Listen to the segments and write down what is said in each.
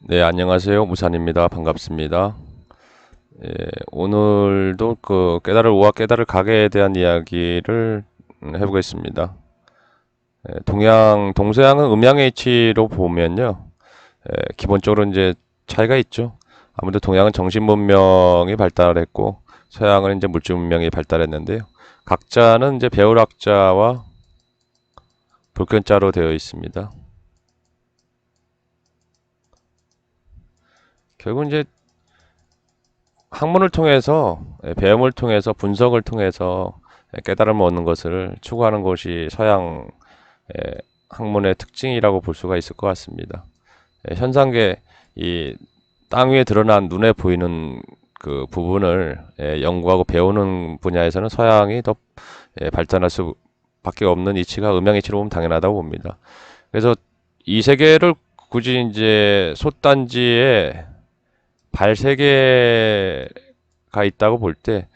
네, 안녕하세요. 무산입니다. 반갑습니다. 예, 오늘도 그 깨달을 오와 깨달을 가게에 대한 이야기를 해보겠습니다. 동서양은 음양의 이치로 보면요. 기본적으로 이제 차이가 있죠. 아무래도 동양은 정신 문명이 발달했고 서양은 이제 물질 문명이 발달했는데요. 각자는 이제 배울학자와 불견자로 되어 있습니다. 결국 이제 학문을 통해서 배움을 통해서 분석을 통해서 깨달음을 얻는 것을 추구하는 것이 서양 학문의 특징이라고 볼 수가 있을 것 같습니다. 현상계 이 땅 위에 드러난 눈에 보이는 그 부분을 연구하고 배우는 분야에서는 서양이 더 발전할 수밖에 없는 이치가 음양이치로 보면 당연하다고 봅니다. 그래서 이 세계를 굳이 이제 솥단지에 발 세 개가 있다고 볼 때,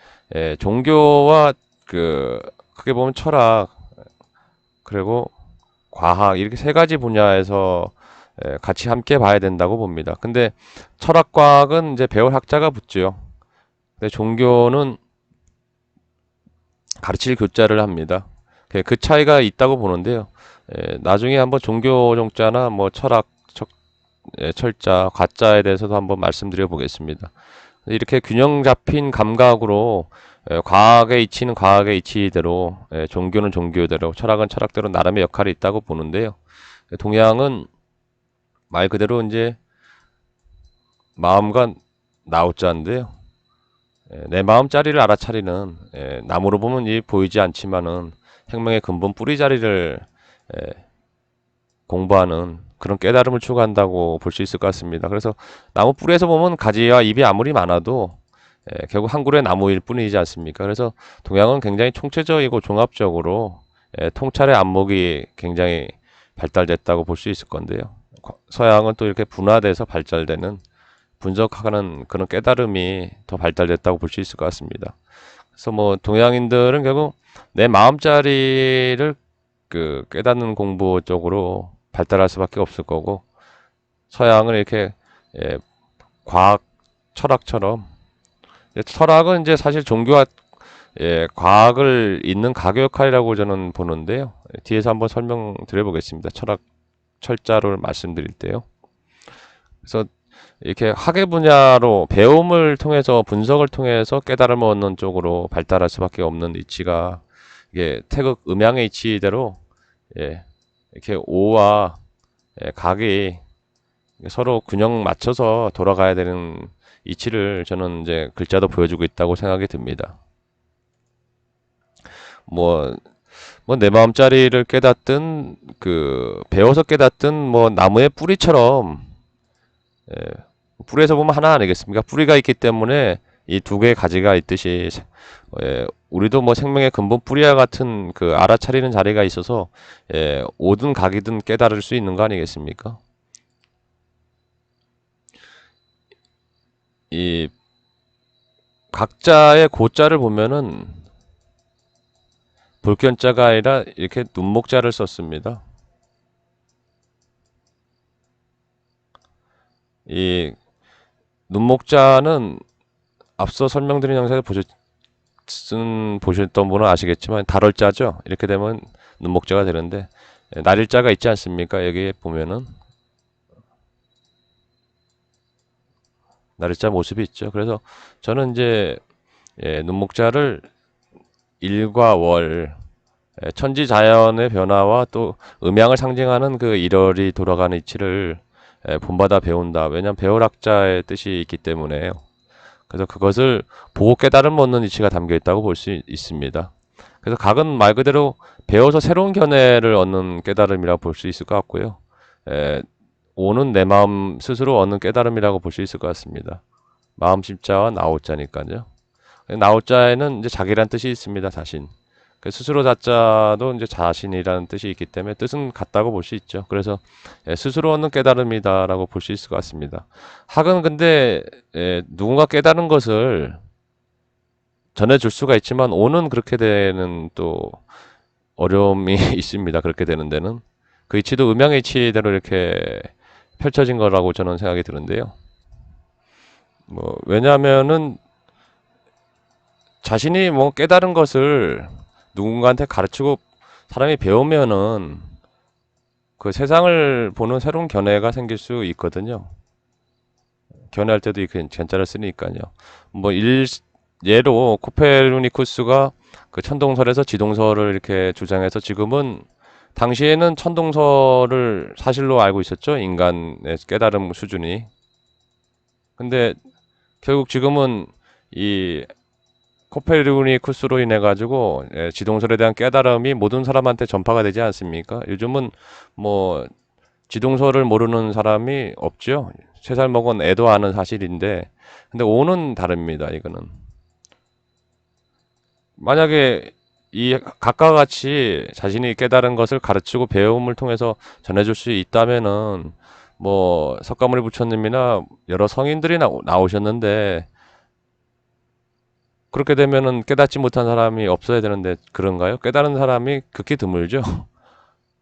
종교와 그 크게 보면 철학 그리고 과학 이렇게 세 가지 분야에서 같이 함께 봐야 된다고 봅니다. 근데 철학과학은 이제 배울 학자가 붙죠. 근데 종교는 가르칠 교자를 합니다. 그 차이가 있다고 보는데요. 나중에 한번 종교 종자나 뭐 철학 철자, 과자에 대해서도 한번 말씀드려 보겠습니다. 이렇게 균형 잡힌 감각으로 과학의 이치는 과학의 이치대로, 종교는 종교대로, 철학은 철학대로 나름의 역할이 있다고 보는데요. 동양은 말 그대로 이제 마음과 나우자인데요. 내 마음자리를 알아차리는, 남으로 보면 이 보이지 않지만은 생명의 근본 뿌리 자리를 공부하는 그런 깨달음을 추구한다고 볼 수 있을 것 같습니다. 그래서 나무 뿌리에서 보면 가지와 잎이 아무리 많아도 결국 한 그루의 나무일 뿐이지 않습니까? 그래서 동양은 굉장히 총체적이고 종합적으로 통찰의 안목이 굉장히 발달됐다고 볼 수 있을 건데요. 서양은 또 이렇게 분화돼서 발달되는 분석하는 그런 깨달음이 더 발달됐다고 볼 수 있을 것 같습니다. 그래서 뭐 동양인들은 결국 내 마음자리를 그 깨닫는 공부 쪽으로 발달할 수밖에 없을 거고 서양은 이렇게 예, 과학 철학처럼 철학은 이제 사실 종교와 과학을 잇는 가교 역할이라고 저는 보는데요. 뒤에서 한번 설명드려 보겠습니다. 철학 철자를 말씀드릴 때요. 그래서 이렇게 학예 분야로 배움을 통해서 분석을 통해서 깨달음을 얻는 쪽으로 발달할 수밖에 없는 이치가 이게 태극 음양의 이치대로 이렇게 오와 각이 서로 균형 맞춰서 돌아가야 되는 이치를 저는 이제 글자도 보여주고 있다고 생각이 듭니다. 뭐, 뭐 내 마음자리를 깨닫든 그 배워서 깨닫든 뭐 나무의 뿌리처럼 뿌리에서 보면 하나 아니겠습니까? 뿌리가 있기 때문에 이 두 개의 가지가 있듯이 우리도 뭐 생명의 근본 뿌리와 같은 그 알아차리는 자리가 있어서 오든 각이든 깨달을 수 있는 거 아니겠습니까? 이 각자의 고자를 보면은 불견자가 아니라 이렇게 눈목자를 썼습니다. 이 눈목자는 앞서 설명드린 영상에 보셨던 분은 아시겠지만 달월자죠. 이렇게 되면 눈목자가 되는데 날일자가 있지 않습니까? 여기 보면은 날일자 모습이 있죠. 그래서 저는 이제 눈목자를 일과 월 천지자연의 변화와 또 음양을 상징하는 그 일월이 돌아가는 이치를 본받아 배운다. 왜냐하면 배울학자의 뜻이 있기 때문에요. 그래서 그것을 보고 깨달음 얻는 이치가 담겨 있다고 볼 수 있습니다. 그래서 각은 말 그대로 배워서 새로운 견해를 얻는 깨달음이라고 볼 수 있을 것 같고요. 에, 오는 내 마음 스스로 얻는 깨달음이라고 볼 수 있을 것 같습니다. 마음 십자와 나오자니까요. 나오자에는 이제 자기란 뜻이 있습니다. 자신. 그 스스로 자자도 이제 자신이라는 뜻이 있기 때문에 뜻은 같다고 볼 수 있죠. 그래서 스스로 얻는 깨달음이다라고 볼 수 있을 것 같습니다. 학은 근데 누군가 깨달은 것을 전해줄 수가 있지만 오는 그렇게 되는 또 어려움이 있습니다. 그렇게 되는 데는 그 이치도 음양의 이치대로 이렇게 펼쳐진 거라고 저는 생각이 드는데요. 뭐 왜냐하면은 자신이 뭐 깨달은 것을 누군가한테 가르치고 사람이 배우면은 그 세상을 보는 새로운 견해가 생길 수 있거든요. 견해할 때도 이 견자를 쓰니까요. 뭐 예로 코페르니쿠스가 그 천동설에서 지동설을 이렇게 주장해서 지금은 당시에는 천동설을 사실로 알고 있었죠. 인간의 깨달음 수준이. 근데 결국 지금은 이 코페르니쿠스로 인해 가지고 지동설에 대한 깨달음이 모든 사람한테 전파가 되지 않습니까? 요즘은 뭐 지동설을 모르는 사람이 없죠. 3살 먹은 애도 아는 사실인데, 근데 오는 다릅니다. 이거는 만약에 이 각과 같이 자신이 깨달은 것을 가르치고 배움을 통해서 전해줄 수 있다면은 뭐 석가모니 부처님이나 여러 성인들이 나오셨는데 그렇게 되면은 깨닫지 못한 사람이 없어야 되는데 그런가요? 깨달은 사람이 극히 드물죠.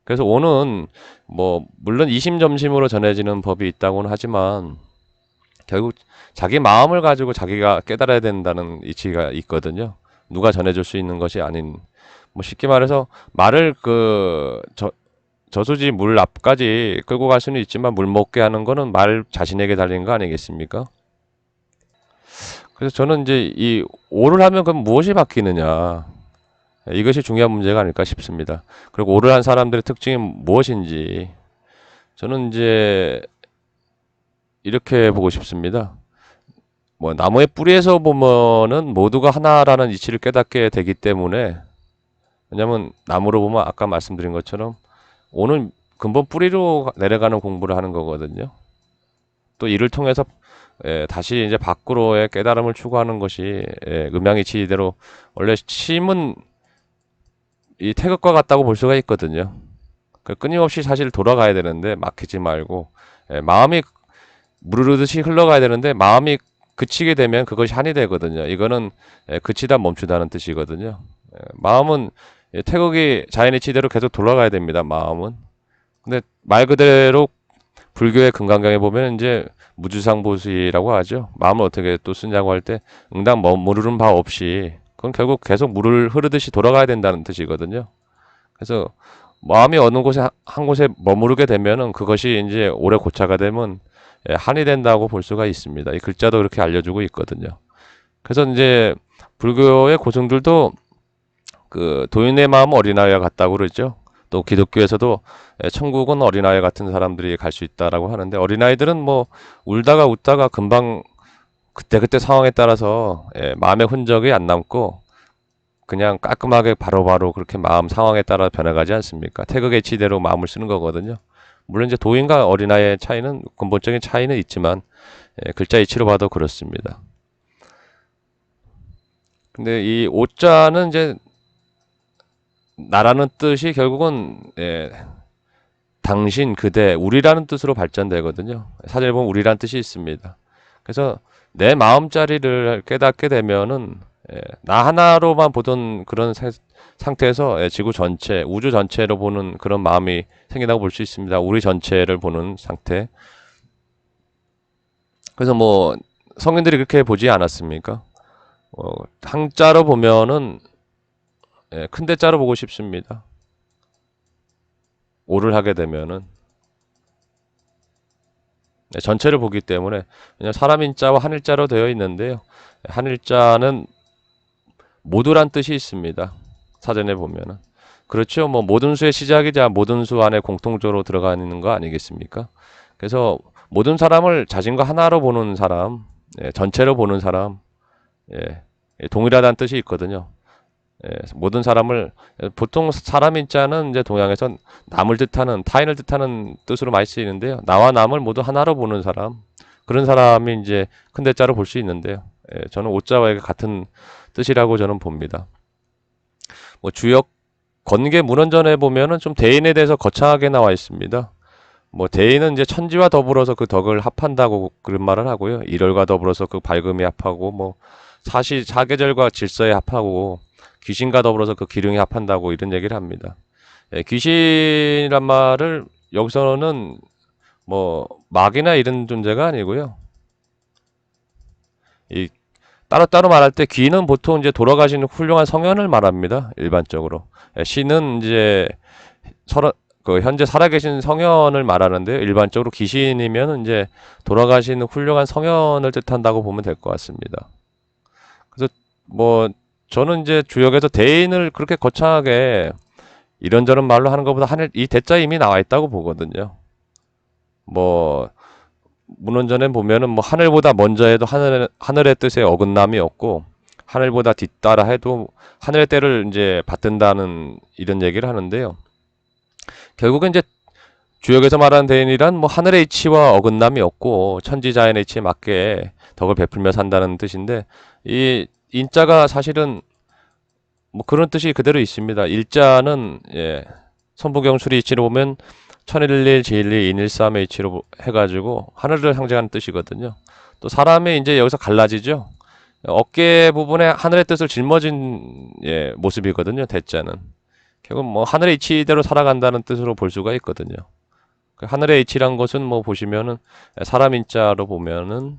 그래서 오는 뭐 물론 이심점심으로 전해지는 법이 있다고는 하지만 결국 자기 마음을 가지고 자기가 깨달아야 된다는 이치가 있거든요. 누가 전해줄 수 있는 것이 아닌 뭐 쉽게 말해서 말을 저수지 물 앞까지 끌고 갈 수는 있지만 물 먹게 하는 거는 말 자신에게 달린 거 아니겠습니까? 그래서 저는 이제 이 오를 하면 그럼 무엇이 바뀌느냐 이것이 중요한 문제가 아닐까 싶습니다. 그리고 오를 한 사람들의 특징이 무엇인지 저는 이제 이렇게 보고 싶습니다. 뭐 나무의 뿌리에서 보면은 모두가 하나라는 이치를 깨닫게 되기 때문에 왜냐면 나무로 보면 아까 말씀드린 것처럼 오는 근본 뿌리로 내려가는 공부를 하는 거거든요. 또 이를 통해서 다시 이제 밖으로의 깨달음을 추구하는 것이 음양이치대로 원래 심은 이 태극과 같다고 볼 수가 있거든요. 끊임없이 사실 돌아가야 되는데 막히지 말고 마음이 무르르듯이 흘러가야 되는데 마음이 그치게 되면 그것이 한이 되거든요. 이거는 그치다 멈추다는 뜻이거든요. 마음은 태극이 자연의 치대로 계속 돌아가야 됩니다. 마음은. 근데 말 그대로 불교의 금강경에 보면 이제 무주상보시라고 하죠. 마음을 어떻게 또 쓰냐고 할 때 응당 머무르는 바 없이 그건 결국 계속 물을 흐르듯이 돌아가야 된다는 뜻이거든요. 그래서 마음이 어느 곳에 한 곳에 머무르게 되면은 그것이 이제 오래 고차가 되면 한이 된다고 볼 수가 있습니다. 이 글자도 그렇게 알려주고 있거든요. 그래서 이제 불교의 고승들도 그 도인의 마음 어린아이와 같다고 그러죠. 또 기독교에서도 천국은 어린아이 같은 사람들이 갈 수 있다라고 하는데 어린아이들은 뭐 울다가 웃다가 금방 그때그때 상황에 따라서 마음의 흔적이 안 남고 그냥 깔끔하게 바로바로 그렇게 마음 상황에 따라 변해가지 않습니까? 태극의 치대로 마음을 쓰는 거거든요. 물론 이제 도인과 어린아이의 차이는 근본적인 차이는 있지만 글자 이치로 봐도 그렇습니다. 근데 이 오자는 이제 나라는 뜻이 결국은 당신, 그대, 우리라는 뜻으로 발전되거든요. 사전에 보면 우리라는 뜻이 있습니다. 그래서 내 마음자리를 깨닫게 되면은 나 하나로만 보던 그런 상태에서 지구 전체, 우주 전체로 보는 그런 마음이 생긴다고 볼 수 있습니다. 우리 전체를 보는 상태. 그래서 뭐 성인들이 그렇게 보지 않았습니까? 한자로 보면은 큰 대자로 보고 싶습니다. 오를 하게 되면은 전체를 보기 때문에 그냥 사람 인자와 한일자로 되어 있는데요. 한일자는 모두란 뜻이 있습니다. 사전에 보면은 그렇죠. 뭐 모든 수의 시작이자 모든 수 안에 공통적으로 들어가 있는 거 아니겠습니까? 그래서 모든 사람을 자신과 하나로 보는 사람, 전체로 보는 사람, 동일하다는 뜻이 있거든요. 모든 사람을 보통 사람 인자는 이제 동양에서 남을 뜻하는 타인을 뜻하는 뜻으로 많이 쓰이는데요. 나와 남을 모두 하나로 보는 사람 그런 사람이 이제 큰 대자로 볼 수 있는데요. 저는 오자와 같은 뜻이라고 저는 봅니다. 뭐 주역 권계 문헌전에 보면은 좀 대인에 대해서 거창하게 나와 있습니다. 뭐 대인은 이제 천지와 더불어서 그 덕을 합한다고 그런 말을 하고요. 일월과 더불어서 그 밝음이 합하고 뭐 사계절과 질서에 합하고 귀신과 더불어서 그 기륭이 합한다고 이런 얘기를 합니다. 귀신이란 말을 여기서는 뭐 막이나 이런 존재가 아니고요. 이 따로따로 말할 때 귀는 보통 이제 돌아가시는 훌륭한 성현을 말합니다. 일반적으로. 신은 이제 서로 그 현재 살아계신 성현을 말하는데요. 일반적으로 귀신이면 이제 돌아가시는 훌륭한 성현을 뜻한다고 보면 될 것 같습니다. 그래서 뭐 저는 이제 주역에서 대인을 그렇게 거창하게 이런저런 말로 하는 것보다 하늘 이 대자 이미 나와 있다고 보거든요. 뭐 문헌전에 보면은 뭐 하늘보다 먼저 해도 하늘의 뜻에 어긋남이 없고 하늘보다 뒤따라 해도 하늘의 때를 이제 받든다는 이런 얘기를 하는데요. 결국은 이제 주역에서 말하는 대인이란 뭐 하늘의 이치와 어긋남이 없고 천지자연의 이치에 맞게 덕을 베풀며 산다는 뜻인데 이 인자가 사실은 뭐 그런 뜻이 그대로 있습니다. 일자는 선부경술의 이치로 보면 천일일, 지일리, 인일삼의 이치로 해가지고 하늘을 상징하는 뜻이거든요. 또 사람이 이제 여기서 갈라지죠. 어깨 부분에 하늘의 뜻을 짊어진 모습이거든요. 대자는 결국 뭐 하늘의 이치대로 살아간다는 뜻으로 볼 수가 있거든요. 그 하늘의 이치란 것은 뭐 보시면은 사람 인자로 보면은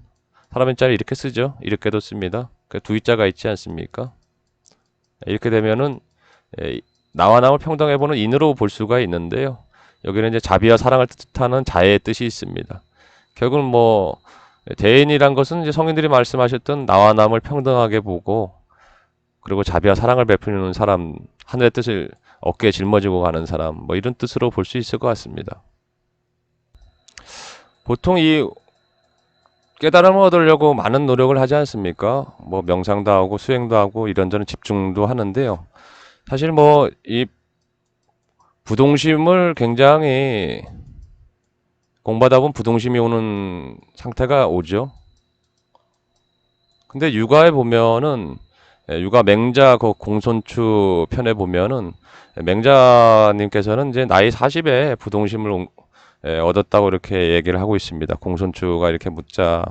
사람 인자를 이렇게 쓰죠. 이렇게도 씁니다. 그 두 이자가 있지 않습니까? 이렇게 되면은 나와 남을 평등해 보는 인으로 볼 수가 있는데요. 여기는 이제 자비와 사랑을 뜻하는 자애의 뜻이 있습니다. 결국은 뭐 대인이란 것은 이제 성인들이 말씀하셨던 나와 남을 평등하게 보고 그리고 자비와 사랑을 베푸는 사람, 하늘의 뜻을 어깨에 짊어지고 가는 사람, 뭐 이런 뜻으로 볼 수 있을 것 같습니다. 보통 이 깨달음을 얻으려고 많은 노력을 하지 않습니까? 뭐 명상도 하고 수행도 하고 이런저런 집중도 하는데요. 사실 뭐 이 부동심을 굉장히 공부하다 보면 부동심이 오는 상태가 오죠. 근데 육아에 보면은 육아 맹자 그 공손추 편에 보면은 맹자님께서는 이제 나이 40에 부동심을 얻었다고 이렇게 얘기를 하고 있습니다. 공손추가 이렇게 묻자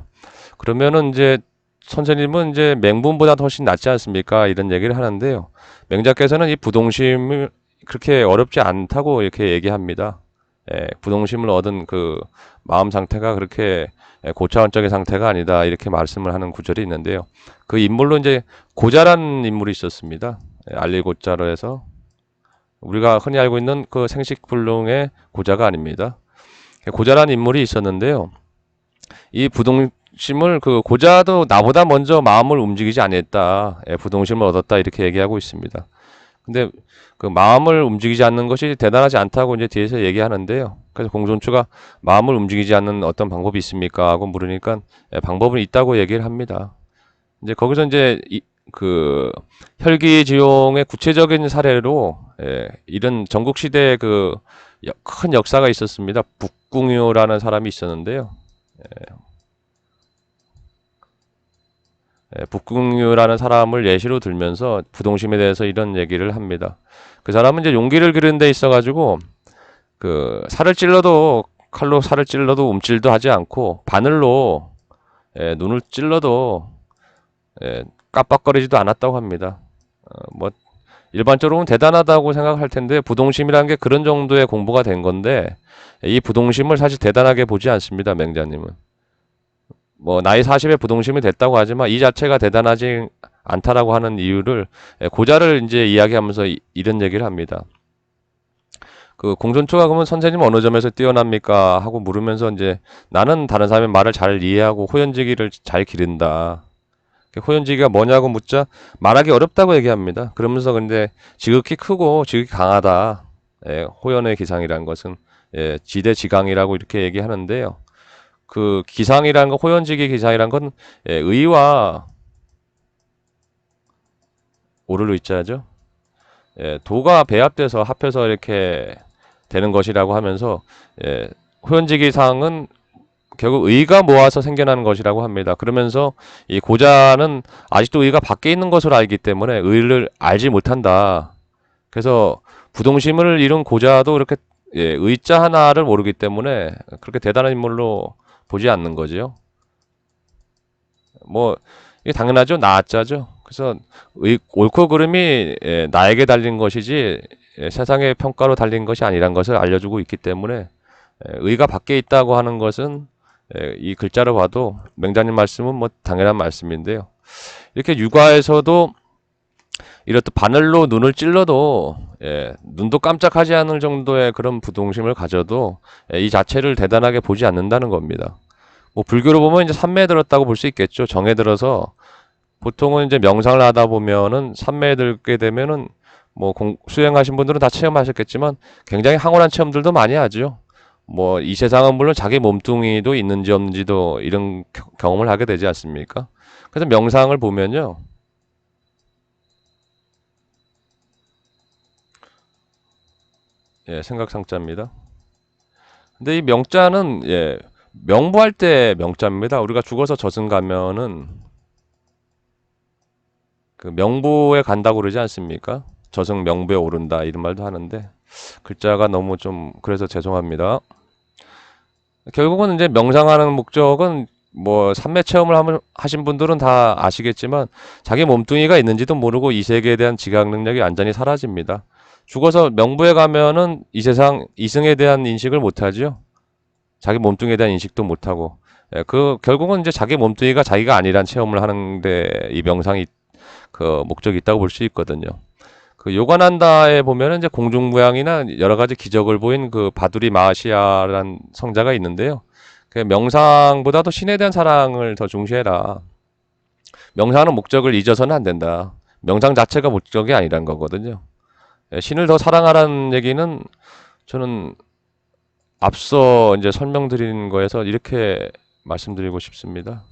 그러면은 이제 선생님은 이제 맹분보다 훨씬 낫지 않습니까? 이런 얘기를 하는데요. 맹자께서는 이 부동심을 그렇게 어렵지 않다고 이렇게 얘기합니다. 부동심을 얻은 그 마음 상태가 그렇게 고차원적인 상태가 아니다 이렇게 말씀을 하는 구절이 있는데요. 그 인물로 이제 고자라는 인물이 있었습니다. 알릴고자로 해서 우리가 흔히 알고 있는 그 생식불능의 고자가 아닙니다. 고자라는 인물이 있었는데요. 이 부동심을 그 고자도 나보다 먼저 마음을 움직이지 않았다. 부동심을 얻었다 이렇게 얘기하고 있습니다. 근데 그 마음을 움직이지 않는 것이 대단하지 않다고 이제 뒤에서 얘기하는데요. 그래서 공손추가 마음을 움직이지 않는 어떤 방법이 있습니까? 하고 물으니까 방법은 있다고 얘기를 합니다. 이제 거기서 이제 그 혈기지용의 구체적인 사례로 이런 전국시대의 그 큰 역사가 있었습니다. 북궁유라는 사람이 있었는데요. 북궁유라는 사람을 예시로 들면서 부동심에 대해서 이런 얘기를 합니다. 그 사람은 이제 용기를 기르는 데 있어가지고 그 살을 찔러도 칼로 살을 찔러도 움찔도 하지 않고 바늘로 눈을 찔러도 깜빡거리지도 않았다고 합니다. 뭐 일반적으로는 대단하다고 생각할 텐데 부동심이라는 게 그런 정도의 공부가 된 건데 이 부동심을 사실 대단하게 보지 않습니다. 맹자님은. 뭐 나이 40에 부동심이 됐다고 하지만 이 자체가 대단하지 않다라고 하는 이유를 고자를 이제 이야기하면서 이런 얘기를 합니다. 그 공존초가 그러면 선생님 어느 점에서 뛰어납니까? 하고 물으면서 이제 나는 다른 사람의 말을 잘 이해하고 호연지기를 잘 기른다. 호연지기가 뭐냐고 묻자 말하기 어렵다고 얘기합니다. 그러면서 근데 지극히 크고 지극히 강하다. 호연의 기상이라는 것은 지대지강이라고 이렇게 얘기하는데요. 그 기상이라는 건 호연지기 기상이라는 건 의와 오를 의자죠. 도가 배합돼서 합해서 이렇게 되는 것이라고 하면서 호연지기 상은 결국 의가 모아서 생겨나는 것이라고 합니다. 그러면서 이 고자는 아직도 의가 밖에 있는 것으로 알기 때문에 의를 알지 못한다. 그래서 부동심을 이룬 고자도 이렇게 의자 하나를 모르기 때문에 그렇게 대단한 인물로 보지 않는 거지요. 뭐 이게 당연하죠. 나자죠. 그래서 옳고 그름이 나에게 달린 것이지 세상의 평가로 달린 것이 아니란 것을 알려주고 있기 때문에 의가 밖에 있다고 하는 것은 이 글자로 봐도 맹자님 말씀은 뭐 당연한 말씀인데요. 이렇게 육아에서도 이렇듯 바늘로 눈을 찔러도 눈도 깜짝하지 않을 정도의 그런 부동심을 가져도 이 자체를 대단하게 보지 않는다는 겁니다. 뭐 불교로 보면 이제 삼매에 들었다고 볼 수 있겠죠. 정에 들어서 보통은 이제 명상을 하다 보면은 삼매에 들게 되면은 뭐 수행하신 분들은 다 체험하셨겠지만 굉장히 황홀한 체험들도 많이 하죠. 뭐 이 세상은 물론 자기 몸뚱이도 있는지 없는지도 이런 경험을 하게 되지 않습니까? 그래서 명상을 보면요. 생각상자입니다. 근데 이 명자는 명부할 때 명자입니다. 우리가 죽어서 저승 가면은 그 명부에 간다고 그러지 않습니까? 저승 명부에 오른다 이런 말도 하는데 글자가 너무 좀 그래서 죄송합니다. 결국은 이제 명상하는 목적은 뭐 삼매 체험을 하신 분들은 다 아시겠지만 자기 몸뚱이가 있는지도 모르고 이 세계에 대한 지각 능력이 완전히 사라집니다. 죽어서 명부에 가면은 이 세상 이승에 대한 인식을 못하죠. 자기 몸뚱이에 대한 인식도 못하고 그 결국은 이제 자기 몸뚱이가 자기가 아니란 체험을 하는데 이 명상이 그 목적이 있다고 볼 수 있거든요. 그 요가난다에 보면은 이제 공중부양이나 여러 가지 기적을 보인 그 바두리 마하시아라는 성자가 있는데요. 그 명상보다도 신에 대한 사랑을 더 중시해라. 명상하는 목적을 잊어서는 안 된다. 명상 자체가 목적이 아니란 거거든요. 신을 더 사랑하라는 얘기는 저는 앞서 이제 설명드린 거에서 이렇게 말씀드리고 싶습니다.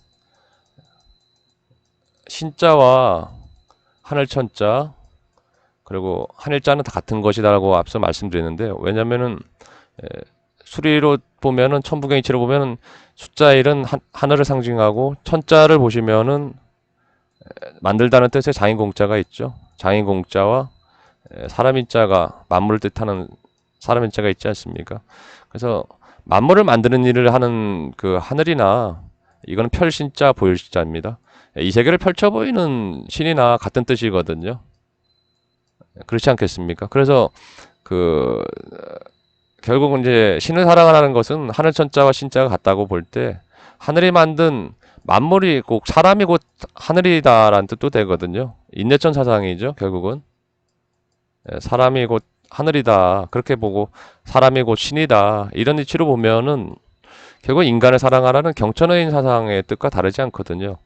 신자와 하늘천자 그리고 하늘자는 다 같은 것이다라고 앞서 말씀드렸는데요. 왜냐면은 수리로 보면은 천부경이치로 보면은 숫자 1은 하늘을 상징하고 천자를 보시면은 만들다는 뜻의 장인공자가 있죠. 장인공자와 사람인자가 만물을 뜻하는 사람인자가 있지 않습니까? 그래서 만물을 만드는 일을 하는 그 하늘이나 이거는 펼신자 보일자입니다. 이 세계를 펼쳐 보이는 신이나 같은 뜻이거든요. 그렇지 않겠습니까? 그래서 그 결국은 이제 신을 사랑하라는 것은 하늘천자와 신자가 같다고 볼 때 하늘이 만든 만물이 꼭 사람이 곧 하늘이다라는 뜻도 되거든요. 인내천 사상이죠. 결국은 사람이 곧 하늘이다 그렇게 보고 사람이 곧 신이다 이런 이치로 보면은 결국 인간을 사랑하라는 경천의인 사상의 뜻과 다르지 않거든요.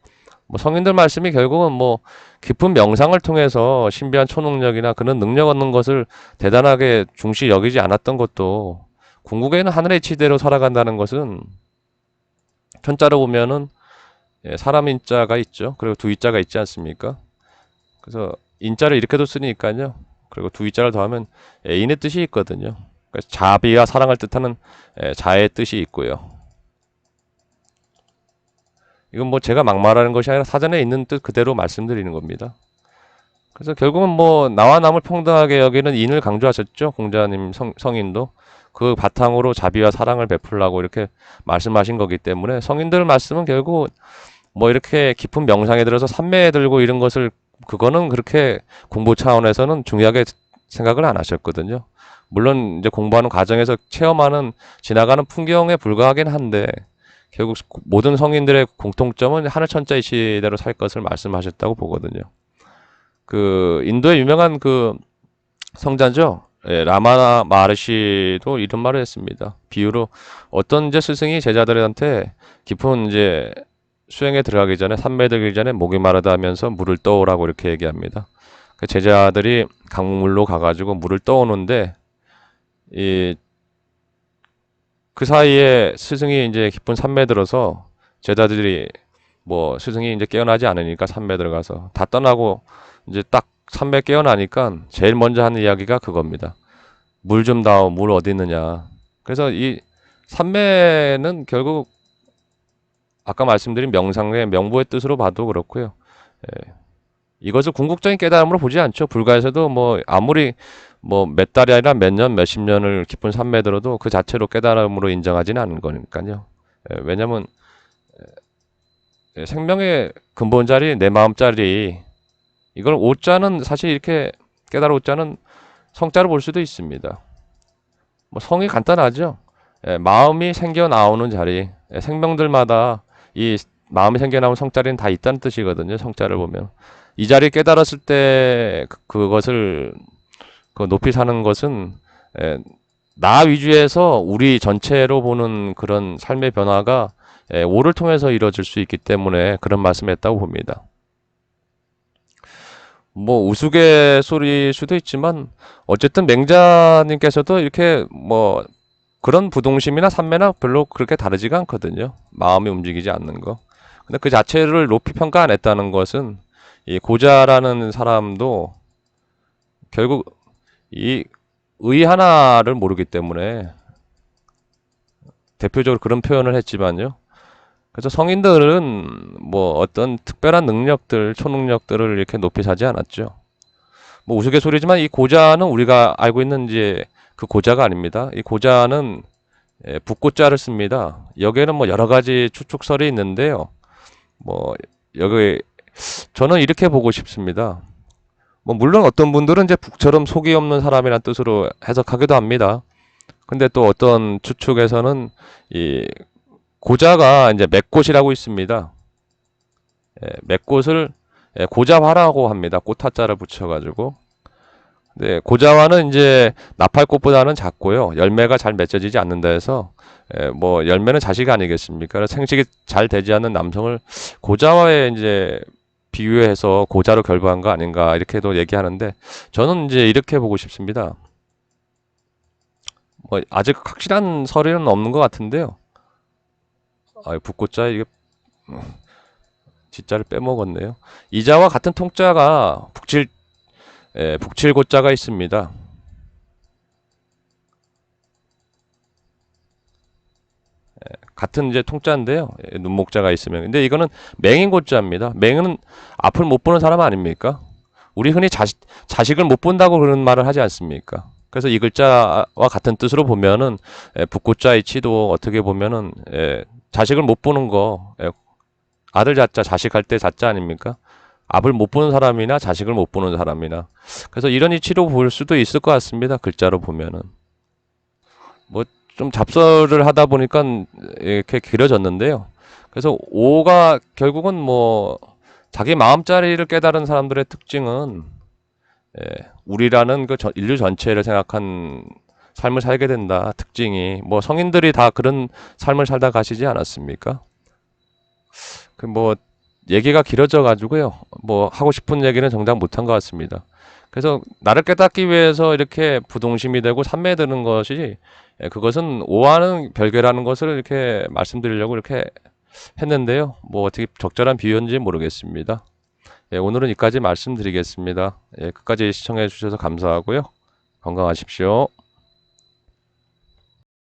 뭐 성인들 말씀이 결국은 뭐 깊은 명상을 통해서 신비한 초능력이나 그런 능력 얻는 것을 대단하게 중시 여기지 않았던 것도 궁극에는 하늘의 치대로 살아간다는 것은 천자로 보면은 사람 인자가 있죠. 그리고 두 이자가 있지 않습니까? 그래서 인자를 이렇게도 쓰니까요. 그리고 두 이자를 더하면 애인의 뜻이 있거든요. 그래서 자비와 사랑을 뜻하는 자의 뜻이 있고요. 이건 뭐 제가 막 말하는 것이 아니라 사전에 있는 뜻 그대로 말씀드리는 겁니다. 그래서 결국은 뭐 나와 남을 평등하게 여기는 인을 강조하셨죠. 공자님 성인도 그 바탕으로 자비와 사랑을 베풀라고 이렇게 말씀하신 거기 때문에 성인들 말씀은 결국 뭐 이렇게 깊은 명상에 들어서 삼매에 들고 이런 것을 그거는 그렇게 공부 차원에서는 중요하게 생각을 안 하셨거든요. 물론 이제 공부하는 과정에서 체험하는 지나가는 풍경에 불과하긴 한데 결국 모든 성인들의 공통점은 하늘천자이시대로 살 것을 말씀하셨다고 보거든요. 그 인도의 유명한 그 성자죠. 라마나 마르시도 이런 말을 했습니다. 비유로 어떤 이제 스승이 제자들한테 깊은 이제 수행에 들어가기 전에 산매에 들기 전에 목이 마르다 하면서 물을 떠오라고 이렇게 얘기합니다. 그 제자들이 강물로 가가지고 물을 떠오는데 이 그 사이에 스승이 이제 깊은 산매에 들어서 제자들이 뭐 스승이 이제 깨어나지 않으니까 산매에 들어가서 다 떠나고 이제 딱 산매에 깨어나니까 제일 먼저 하는 이야기가 그겁니다. 물 좀 다오, 물 어디 있느냐. 그래서 이 산매는 결국 아까 말씀드린 명상의 명부의 뜻으로 봐도 그렇고요. 이것을 궁극적인 깨달음으로 보지 않죠. 불가에서도 뭐 아무리 뭐 몇 달이 아니라 몇 년, 몇십 년을 깊은 산매에 들어도 그 자체로 깨달음으로 인정하지는 않은 거니까요. 왜냐면 생명의 근본자리, 내 마음자리 이걸 오자는 사실 이렇게 깨달아 오자는 성자로 볼 수도 있습니다. 뭐 성이 간단하죠. 마음이 생겨 나오는 자리, 생명들마다 이 마음이 생겨 나오는 성자리는 다 있다는 뜻이거든요. 성자를 보면 이 자리 깨달았을 때 그것을 높이 사는 것은 에, 나 위주에서 우리 전체로 보는 그런 삶의 변화가 오를 통해서 이루어질 수 있기 때문에 그런 말씀했다고 봅니다. 뭐 우스갯소리일 수도 있지만 어쨌든 맹자님께서도 이렇게 뭐 그런 부동심이나 삼매나 별로 그렇게 다르지가 않거든요. 마음이 움직이지 않는 거. 근데 그 자체를 높이 평가 안 했다는 것은 이 고자라는 사람도 결국 이 의 하나를 모르기 때문에 대표적으로 그런 표현을 했지만요. 그래서 성인들은 뭐 어떤 특별한 능력들, 초능력들을 이렇게 높이 사지 않았죠. 뭐 우스갯소리지만 이 고자는 우리가 알고 있는 이제 그 고자가 아닙니다. 이 고자는 북고자를 씁니다. 여기에는 뭐 여러 가지 추측설이 있는데요. 뭐 여기 저는 이렇게 보고 싶습니다. 뭐 물론 어떤 분들은 이제 북처럼 속이 없는 사람이란 뜻으로 해석하기도 합니다. 근데 또 어떤 추측에서는 이 고자가 이제 맥꽃이라고 있습니다. 맥꽃을 고자화라고 합니다. 꽃화자를 붙여가지고. 네, 고자화는 이제 나팔꽃보다는 작고요. 열매가 잘 맺혀지지 않는다 해서 뭐 열매는 자식 아니겠습니까? 그래서 생식이 잘 되지 않는 남성을 고자화에 이제 비유해서 고자로 결부한 거 아닌가 이렇게도 얘기하는데 저는 이제 이렇게 보고 싶습니다. 뭐 아직 확실한 서류는 없는 것 같은데요. 아, 북고자 이게 지자를 빼먹었네요. 이자와 같은 통자가 북칠고자가 있습니다. 같은 이제 통자인데요. 눈목자가 있으면. 근데 이거는 맹인고자입니다. 맹은 앞을 못 보는 사람 아닙니까? 우리 흔히 자식을 못 본다고 그런 말을 하지 않습니까? 그래서 이 글자와 같은 뜻으로 보면은 북고자의 치도 어떻게 보면은 자식을 못 보는 거 아들 자자 자식 할 때 자자 아닙니까? 앞을 못 보는 사람이나 자식을 못 보는 사람이나 그래서 이런 이치로 볼 수도 있을 것 같습니다. 글자로 보면은 뭐 좀 잡설을 하다 보니까 이렇게 길어졌는데요. 그래서 오가 결국은 뭐 자기 마음자리를 깨달은 사람들의 특징은 우리라는 그 인류 전체를 생각한 삶을 살게 된다. 특징이 뭐 성인들이 다 그런 삶을 살다 가시지 않았습니까? 그 뭐 얘기가 길어져 가지고요. 뭐 하고 싶은 얘기는 정작 못한 것 같습니다. 그래서 나를 깨닫기 위해서 이렇게 부동심이 되고 삼매드는 것이 그것은 오와는 별개라는 것을 이렇게 말씀드리려고 이렇게 했는데요. 뭐 어떻게 적절한 비유인지 모르겠습니다. 오늘은 여기까지 말씀드리겠습니다. 끝까지 시청해 주셔서 감사하고요. 건강하십시오.